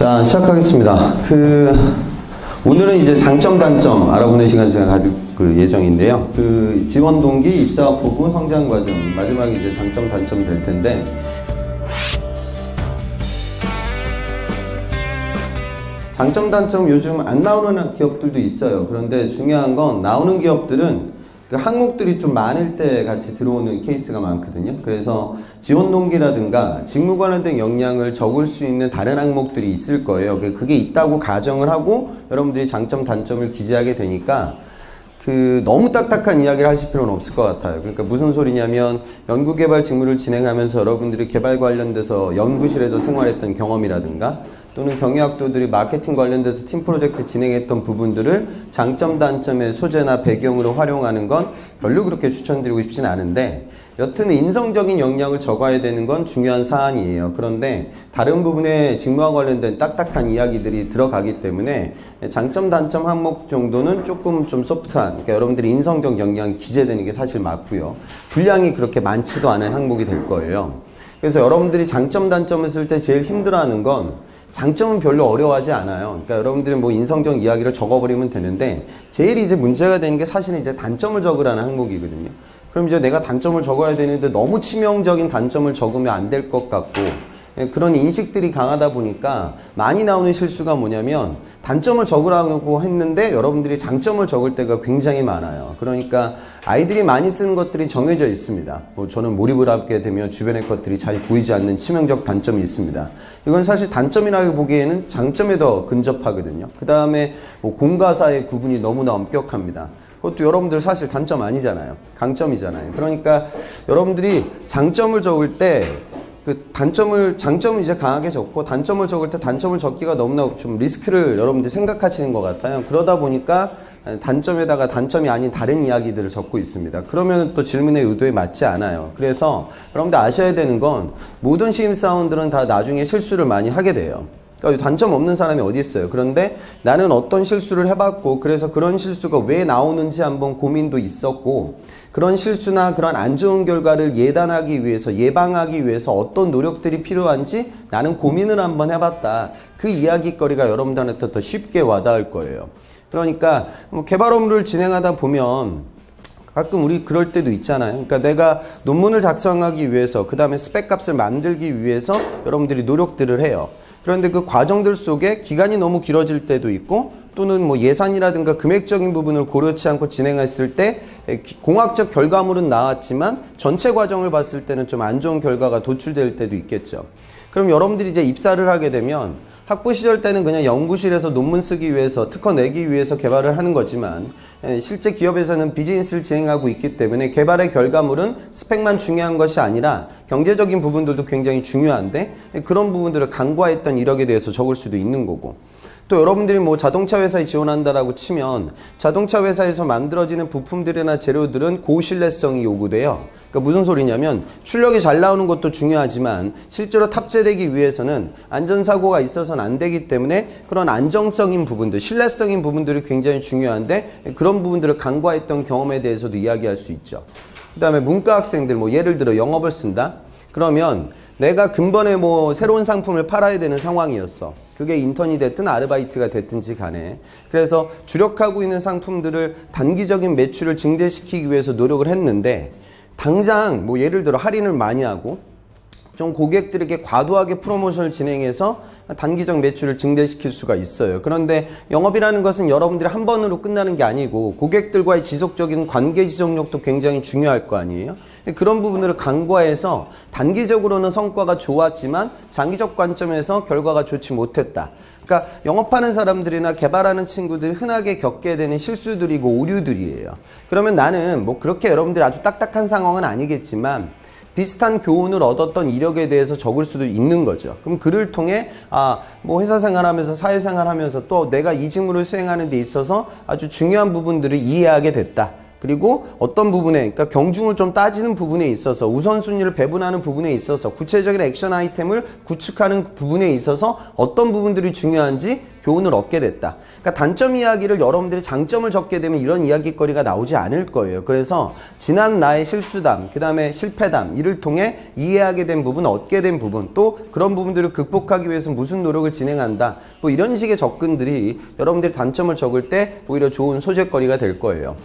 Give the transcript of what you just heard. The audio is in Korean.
자, 시작하겠습니다. 오늘은 이제 장점, 단점 알아보는 시간 제가 가질 예정인데요. 지원 동기, 입사 보고, 성장 과정, 마지막에 이제 장점, 단점 될 텐데, 장점, 단점 요즘 안 나오는 기업들도 있어요. 그런데 중요한 건 나오는 기업들은 그 항목들이 좀 많을 때 같이 들어오는 케이스가 많거든요. 그래서 지원 동기라든가 직무 관련된 역량을 적을 수 있는 다른 항목들이 있을 거예요. 그게 있다고 가정을 하고 여러분들이 장점, 단점을 기재하게 되니까 너무 딱딱한 이야기를 하실 필요는 없을 것 같아요. 그러니까 무슨 소리냐면 연구개발 직무를 진행하면서 여러분들이 개발 관련돼서 연구실에서 생활했던 경험이라든가 또는 경영학도들이 마케팅 관련돼서 팀 프로젝트 진행했던 부분들을 장점, 단점의 소재나 배경으로 활용하는 건 별로 그렇게 추천드리고 싶진 않은데 여튼 인성적인 역량을 적어야 되는 건 중요한 사안이에요. 그런데 다른 부분에 직무와 관련된 딱딱한 이야기들이 들어가기 때문에 장점, 단점 항목 정도는 조금 좀 소프트한, 그러니까 여러분들이 인성적 역량이 기재되는 게 사실 맞고요. 분량이 그렇게 많지도 않은 항목이 될 거예요. 그래서 여러분들이 장점, 단점을 쓸 때 제일 힘들어하는 건 장점은 별로 어려워하지 않아요. 그러니까 여러분들이 뭐 인성적 이야기를 적어버리면 되는데 제일 이제 문제가 되는 게 사실은 이제 단점을 적으라는 항목이거든요. 그럼 이제 내가 단점을 적어야 되는데 너무 치명적인 단점을 적으면 안 될 것 같고 그런 인식들이 강하다 보니까 많이 나오는 실수가 뭐냐면 단점을 적으라고 했는데 여러분들이 장점을 적을 때가 굉장히 많아요. 그러니까 아이들이 많이 쓰는 것들이 정해져 있습니다. 저는 몰입을 하게 되면 주변의 것들이 잘 보이지 않는 치명적 단점이 있습니다. 이건 사실 단점이라고 보기에는 장점에 더 근접하거든요. 그 다음에 공과사의 구분이 너무나 엄격합니다. 그것도 여러분들 사실 단점 아니잖아요. 강점이잖아요. 그러니까 여러분들이 장점을 적을 때 장점을 이제 강하게 적고 단점을 적을 때 단점을 적기가 너무나 좀 리스크를 여러분들이 생각하시는 것 같아요. 그러다 보니까 단점에다가 단점이 아닌 다른 이야기들을 적고 있습니다. 그러면 또 질문의 의도에 맞지 않아요. 그래서 여러분들 아셔야 되는 건 모든 신입사원들은 다 나중에 실수를 많이 하게 돼요. 그러니까 단점 없는 사람이 어디 있어요. 그런데 나는 어떤 실수를 해봤고 그래서 그런 실수가 왜 나오는지 한번 고민도 있었고 그런 실수나 그런 안 좋은 결과를 예단하기 위해서 예방하기 위해서 어떤 노력들이 필요한지 나는 고민을 한번 해봤다. 그 이야기거리가 여러분들한테 더 쉽게 와닿을 거예요. 그러니까 개발 업무를 진행하다 보면 가끔 우리 그럴 때도 있잖아요. 그러니까 내가 논문을 작성하기 위해서 그 다음에 스펙 값을 만들기 위해서 여러분들이 노력들을 해요. 그런데 그 과정들 속에 기간이 너무 길어질 때도 있고 또는 뭐 예산이라든가 금액적인 부분을 고려치 않고 진행했을 때 공학적 결과물은 나왔지만 전체 과정을 봤을 때는 좀 안 좋은 결과가 도출될 때도 있겠죠. 그럼 여러분들이 이제 입사를 하게 되면 학부 시절 때는 그냥 연구실에서 논문 쓰기 위해서 특허 내기 위해서 개발을 하는 거지만 실제 기업에서는 비즈니스를 진행하고 있기 때문에 개발의 결과물은 스펙만 중요한 것이 아니라 경제적인 부분들도 굉장히 중요한데 그런 부분들을 간과했던 이력에 대해서 적을 수도 있는 거고 또 여러분들이 뭐 자동차 회사에 지원한다라고 치면 자동차 회사에서 만들어지는 부품들이나 재료들은 고신뢰성이 요구돼요. 그러니까 무슨 소리냐면 출력이 잘 나오는 것도 중요하지만 실제로 탑재되기 위해서는 안전사고가 있어서는 안 되기 때문에 그런 안정성인 부분들, 신뢰성인 부분들이 굉장히 중요한데 그런 부분들을 간과했던 경험에 대해서도 이야기할 수 있죠. 그 다음에 문과 학생들 예를 들어 영업을 쓴다? 그러면 내가 근본에 새로운 상품을 팔아야 되는 상황이었어. 그게 인턴이 됐든 아르바이트가 됐든지 간에. 그래서 주력하고 있는 상품들을 단기적인 매출을 증대시키기 위해서 노력을 했는데 당장 예를 들어 할인을 많이 하고 좀 고객들에게 과도하게 프로모션을 진행해서 단기적 매출을 증대시킬 수가 있어요. 그런데 영업이라는 것은 여러분들이 한 번으로 끝나는 게 아니고 고객들과의 지속적인 관계 지속력도 굉장히 중요할 거 아니에요. 그런 부분들을 간과해서 단기적으로는 성과가 좋았지만 장기적 관점에서 결과가 좋지 못했다. 그러니까 영업하는 사람들이나 개발하는 친구들이 흔하게 겪게 되는 실수들이고 오류들이에요. 그러면 나는 그렇게 여러분들이 아주 딱딱한 상황은 아니겠지만 비슷한 교훈을 얻었던 이력에 대해서 적을 수도 있는 거죠. 그럼 그를 통해 회사 생활하면서 사회생활하면서 또 내가 이 직무를 수행하는 데 있어서 아주 중요한 부분들을 이해하게 됐다. 그리고 어떤 부분에, 그러니까 경중을 좀 따지는 부분에 있어서, 우선순위를 배분하는 부분에 있어서, 구체적인 액션 아이템을 구축하는 부분에 있어서 어떤 부분들이 중요한지 교훈을 얻게 됐다. 그러니까 단점 이야기를 여러분들이 장점을 적게 되면 이런 이야기거리가 나오지 않을 거예요. 그래서 지난 나의 실수담, 그 다음에 실패담, 이를 통해 이해하게 된 부분, 얻게 된 부분, 또 그런 부분들을 극복하기 위해서 무슨 노력을 진행한다. 뭐 이런 식의 접근들이 여러분들이 단점을 적을 때 오히려 좋은 소재거리가 될 거예요.